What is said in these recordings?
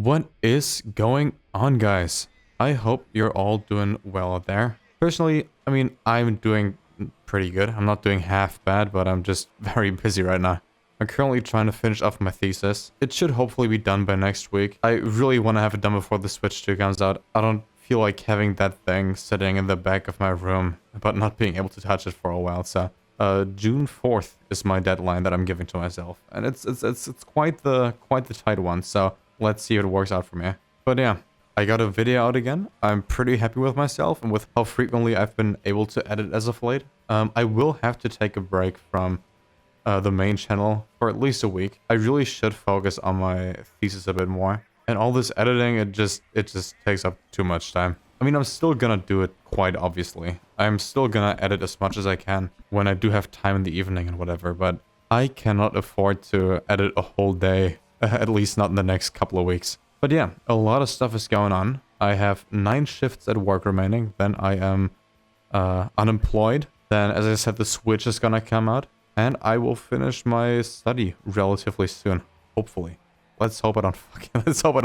What is going on, guys? I hope you're all doing well out there. Personally, I'm doing pretty good. I'm not doing half bad, but I'm just very busy right now. I'm currently trying to finish off my thesis. It should hopefully be done by next week. I really want to have it done before the Switch 2 comes out. I don't feel like having that thing sitting in the back of my room, but not being able to touch it for a while, so... June 4th is my deadline that I'm giving to myself, and it's quite the tight one. So let's see if it works out for me. But yeah, I got a video out again. I'm pretty happy with myself and with how frequently I've been able to edit as of late. I will have to take a break from the main channel for at least a week. I really should focus on my thesis a bit more. And all this editing, it just takes up too much time. I mean, I'm still gonna do it, quite obviously. I'm still gonna edit as much as I can when I do have time in the evening and whatever, but I cannot afford to edit a whole day, at least not in the next couple of weeks. But yeah, a lot of stuff is going on. I have 9 shifts at work remaining, then I am unemployed. Then, as I said, the Switch is gonna come out, and I will finish my study relatively soon, hopefully. Let's hope I don't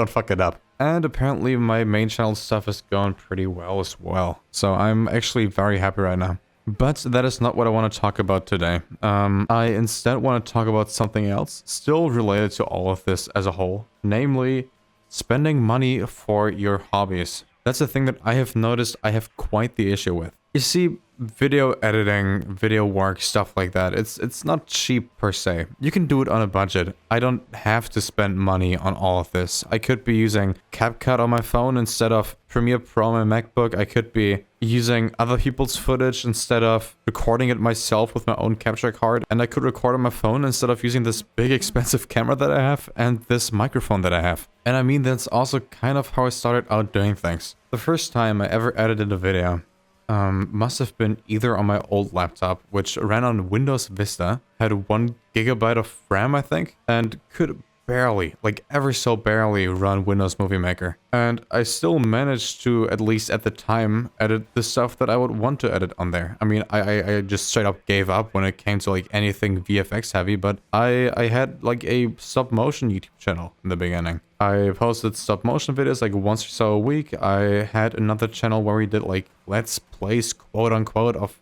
fuck it up. And apparently my main channel stuff is going pretty well as well. So I'm actually very happy right now. But that is not what I want to talk about today. I instead want to talk about something else, still related to all of this as a whole. Namely, spending money for your hobbies. That's a thing that I have noticed I have quite the issue with. You see, video editing, video work, stuff like that, it's not cheap per se. You can do it on a budget. I don't have to spend money on all of this. I could be using CapCut on my phone instead of Premiere Pro on my MacBook. I could be using other people's footage instead of recording it myself with my own capture card. And I could record on my phone instead of using this big expensive camera that I have and this microphone that I have. And I mean, that's also kind of how I started out doing things. The first time I ever edited a video must have been either on my old laptop, which ran on Windows Vista, had 1 gigabyte of RAM, I think, and could barely, like ever so barely, run Windows Movie Maker. And I still managed to, at least at the time, edit the stuff that I would want to edit on there. I mean, I just straight up gave up when it came to like anything VFX heavy, but I had like a stop-motion YouTube channel in the beginning. I posted stop-motion videos like once or so a week. I had another channel where we did like let's plays, quote-unquote, of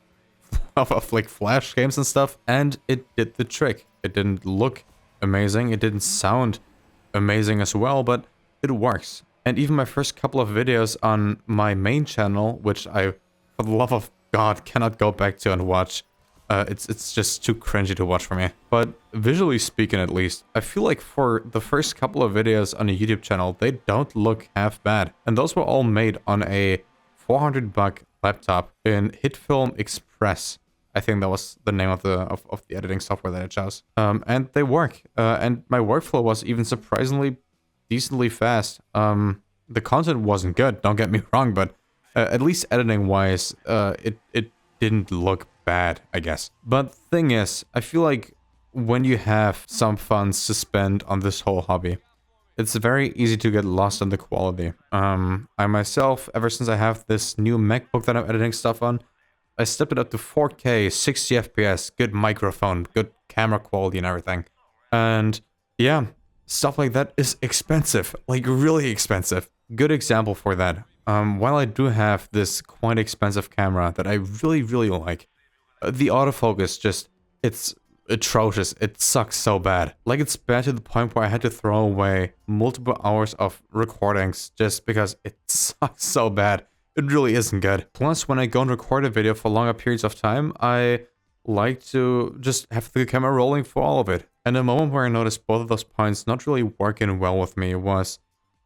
like Flash games and stuff, and it did the trick. It didn't look amazing, it didn't sound amazing as well, but it works. And even my first couple of videos on my main channel, which I, for the love of God, cannot go back to and watch. It's just too cringy to watch for me. But visually speaking, at least, I feel like for the first couple of videos on a YouTube channel, they don't look half bad. And those were all made on a $400 laptop in HitFilm Express. I think that was the name of the editing software that I chose. And they work. And my workflow was even surprisingly decently fast. The content wasn't good, don't get me wrong, but at least editing-wise, it didn't look bad, I guess. But the thing is, I feel like when you have some funds to spend on this whole hobby, it's very easy to get lost in the quality. I myself, ever since I have this new MacBook that I'm editing stuff on, I stepped it up to 4K, 60 FPS, good microphone, good camera quality and everything. And yeah, stuff like that is expensive, like really expensive. Good example for that. While I do have this quite expensive camera that I really like, the autofocus just, it's atrocious. It sucks so bad. Like, it's bad to the point where I had to throw away multiple hours of recordings just because it sucks so bad. It really isn't good. Plus, when I go and record a video for longer periods of time, I like to just have the camera rolling for all of it. And the moment where I noticed both of those points not really working well with me was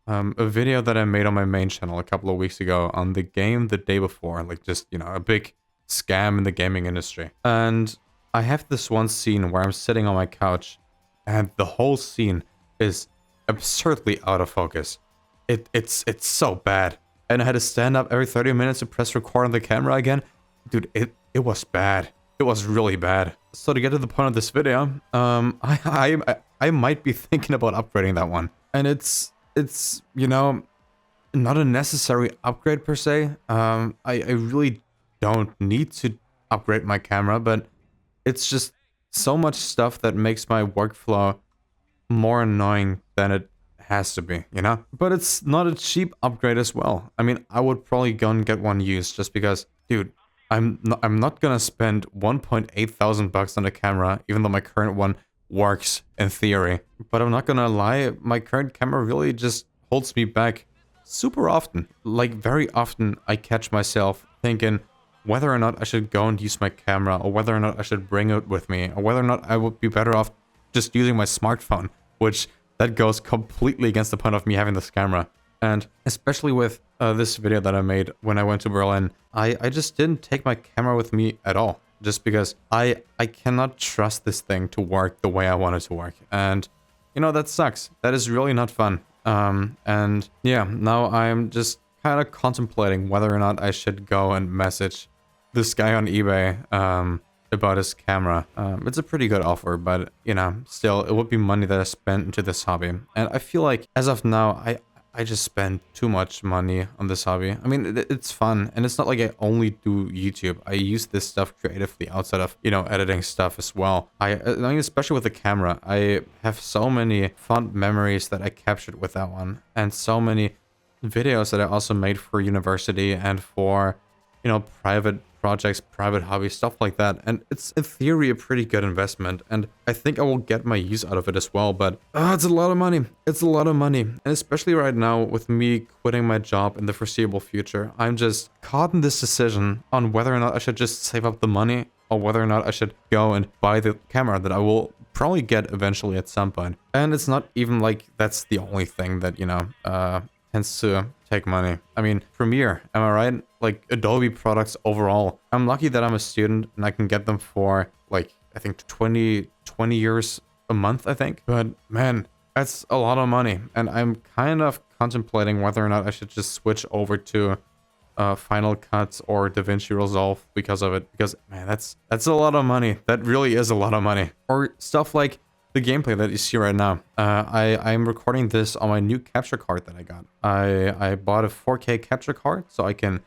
a video that I made on my main channel a couple of weeks ago on the game the day before. Like, just, you know, a big scam in the gaming industry. And I have this one scene where I'm sitting on my couch and the whole scene is absurdly out of focus. It's so bad. And I had to stand up every 30 minutes to press record on the camera again. Dude, it was bad. It was really bad. So to get to the point of this video, I might be thinking about upgrading that one. And it's you know, not a necessary upgrade per se. I really don't need to upgrade my camera, but it's just so much stuff that makes my workflow more annoying than it has to be, you know? But it's not a cheap upgrade as well. I mean, I would probably go and get one used just because, dude, I'm not gonna spend 1.8 thousand bucks on a camera, even though my current one works in theory. But I'm not gonna lie, my current camera really just holds me back super often. Like, very often I catch myself thinking whether or not I should go and use my camera, or whether or not I should bring it with me, or whether or not I would be better off just using my smartphone, which that goes completely against the point of me having this camera. And especially with this video that I made when I went to Berlin, I just didn't take my camera with me at all, just because I cannot trust this thing to work the way I want it to work. And, you know, that sucks. That is really not fun. And yeah, now I'm just kind of contemplating whether or not I should go and message this guy on eBay about his camera. It's a pretty good offer, but, you know, still, it would be money that I spent into this hobby. And I feel like, as of now, I just spend too much money on this hobby. I mean, it's fun, and it's not like I only do YouTube. I use this stuff creatively outside of, you know, editing stuff as well. I mean, especially with the camera, I have so many fond memories that I captured with that one, and so many videos that I also made for university and for, you know, private projects, private hobbies, stuff like that. And it's in theory a pretty good investment, and I think I will get my use out of it as well. But it's a lot of money. It's a lot of money. And especially right now with me quitting my job in the foreseeable future, I'm just caught in this decision on whether or not I should just save up the money, or whether or not I should go and buy the camera that I will probably get eventually at some point. And it's not even like that's the only thing that, you know, tends to take money. I mean, Premiere, am I right? Like, Adobe products overall. I'm lucky that I'm a student and I can get them for, like, I think 20 euros a month, I think. But man, that's a lot of money. And I'm kind of contemplating whether or not I should just switch over to Final Cut or DaVinci Resolve because of it. Because, man, that's a lot of money. That really is a lot of money. Or stuff like the gameplay that you see right now. I'm recording this on my new capture card that I got. I bought a 4K capture card so I can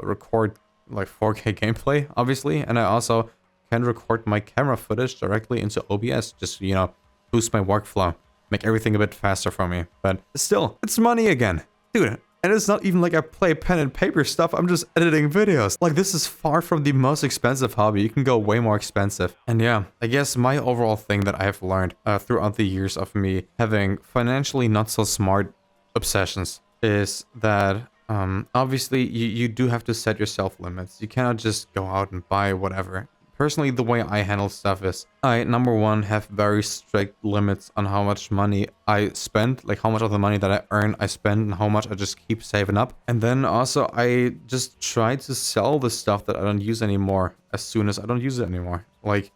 record like 4K gameplay, obviously, and I also can record my camera footage directly into OBS, just, you know, boost my workflow, make everything a bit faster for me. But still, it's money again, dude. And it's not even like I play pen and paper stuff, I'm just editing videos. Like, this is far from the most expensive hobby. You can go way more expensive. And yeah, I guess my overall thing that I have learned throughout the years of me having financially not so smart obsessions is that obviously you do have to set yourself limits. You cannot just go out and buy whatever. Personally, the way I handle stuff is I, number one, have very strict limits on how much money I spend, like how much of the money that I earn I spend, and how much I just keep saving up. And then also I just try to sell the stuff that I don't use anymore as soon as I don't use it anymore. Like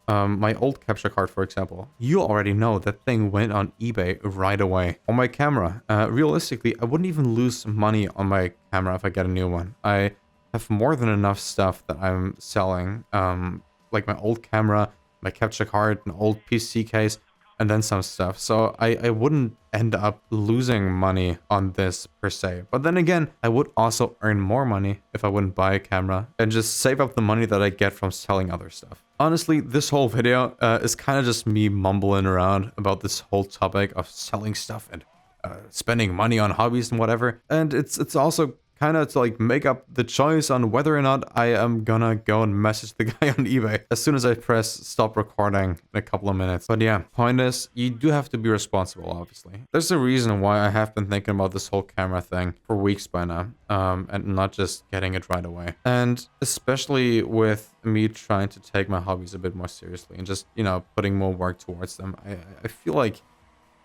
my old capture card, for example. You already know that thing went on eBay right away. On my camera, realistically, I wouldn't even lose money on my camera if I get a new one. I have more than enough stuff that I'm selling, like my old camera, my capture card, an old PC case, and then some stuff. So I wouldn't end up losing money on this per se. But then again, I would also earn more money if I wouldn't buy a camera and just save up the money that I get from selling other stuff. Honestly, this whole video is kind of just me mumbling around about this whole topic of selling stuff and spending money on hobbies and whatever. And it's also kind of to like make up the choice on whether or not I am gonna go and message the guy on eBay as soon as I press stop recording in a couple of minutes. But yeah, point is, you do have to be responsible, obviously. There's a reason why I have been thinking about this whole camera thing for weeks by now, and not just getting it right away. And especially with me trying to take my hobbies a bit more seriously and just, you know, putting more work towards them, I feel like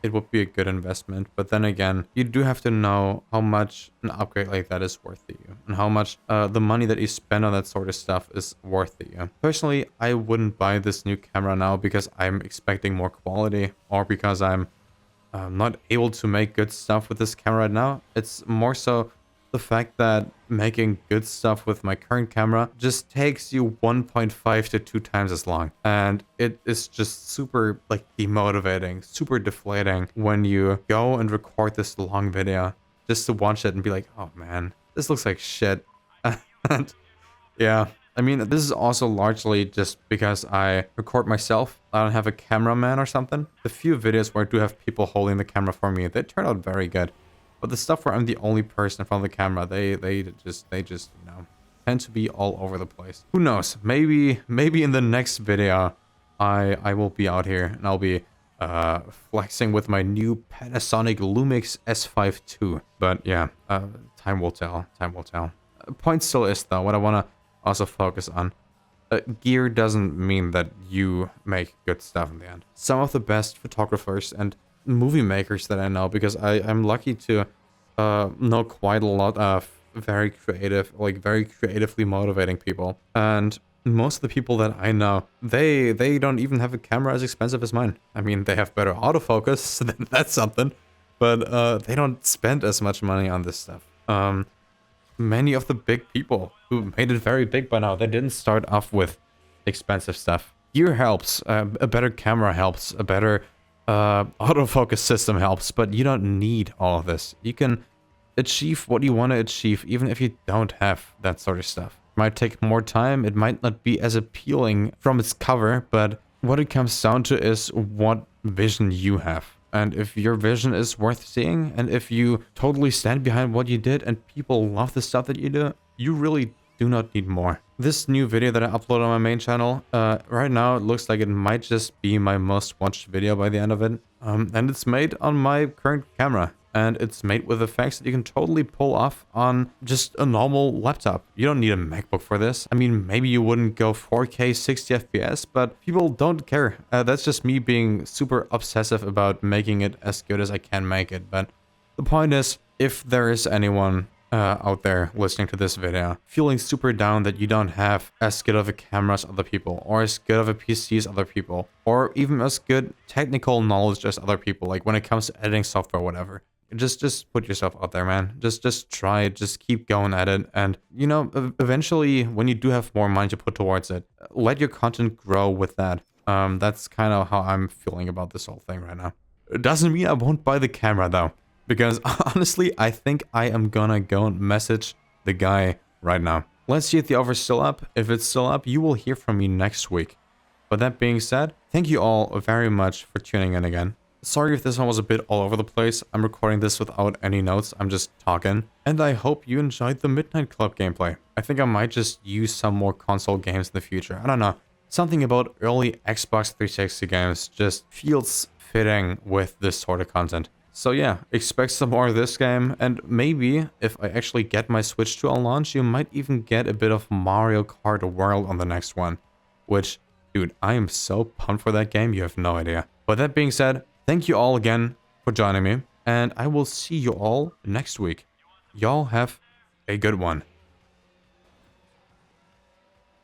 it would be a good investment. But then again, you do have to know how much an upgrade like that is worth to you, and how much the money that you spend on that sort of stuff is worth to you. Personally, I wouldn't buy this new camera now because I'm expecting more quality, or because I'm not able to make good stuff with this camera right now. It's more so the fact that making good stuff with my current camera just takes you 1.5 to 2 times as long. And it is just super like demotivating, super deflating when you go and record this long video just to watch it and be like, oh man, this looks like shit. And yeah, I mean, this is also largely just because I record myself. I don't have a cameraman or something. The few videos where I do have people holding the camera for me, they turn out very good. But the stuff where I'm the only person in front of the camera, they just you know, tend to be all over the place. Who knows? Maybe in the next video, I will be out here and I'll be flexing with my new Panasonic Lumix S5 II. But yeah, time will tell. Time will tell. Point still is though, what I want to also focus on. Gear doesn't mean that you make good stuff in the end. Some of the best photographers and movie makers that I know, because I'm lucky to know quite a lot of very creative, like very creatively motivating people. And most of the people that I know, they don't even have a camera as expensive as mine. I mean, they have better autofocus, that's something, but they don't spend as much money on this stuff. Many of the big people who made it very big by now, they didn't start off with expensive stuff. Gear helps, a better camera helps, a better autofocus system helps, but you don't need all of this. You can achieve what you want to achieve even if you don't have that sort of stuff. It might take more time, it might not be as appealing from its cover, but what it comes down to is what vision you have. And if your vision is worth seeing, and if you totally stand behind what you did and people love the stuff that you do, you really do not need more. This new video that I upload on my main channel, right now it looks like it might just be my most watched video by the end of it. And it's made on my current camera. And it's made with effects that you can totally pull off on just a normal laptop. You don't need a MacBook for this. I mean, maybe you wouldn't go 4K 60 FPS, but people don't care. That's just me being super obsessive about making it as good as I can make it. But the point is, if there is anyone out there listening to this video feeling super down that you don't have as good of a camera as other people, or as good of a PC as other people, or even as good technical knowledge as other people, like when it comes to editing software or whatever, just put yourself out there, man. Just try it. Just keep going at it. And, you know, eventually, when you do have more money to put towards it, let your content grow with that. That's kind of how I'm feeling about this whole thing right now. It doesn't mean I won't buy the camera, though. Because, honestly, I think I am gonna go and message the guy right now. Let's see if the offer's still up. If it's still up, you will hear from me next week. But that being said, thank you all very much for tuning in again. Sorry if this one was a bit all over the place. I'm recording this without any notes. I'm just talking. And I hope you enjoyed the Midnight Club gameplay. I think I might just use some more console games in the future. I don't know. Something about early Xbox 360 games just feels fitting with this sort of content. So yeah, expect some more of this game. And maybe if I actually get my Switch 2 on launch, you might even get a bit of Mario Kart World on the next one. Which, dude, I am so pumped for that game, you have no idea. But that being said, thank you all again for joining me, and I will see you all next week. Y'all have a good one.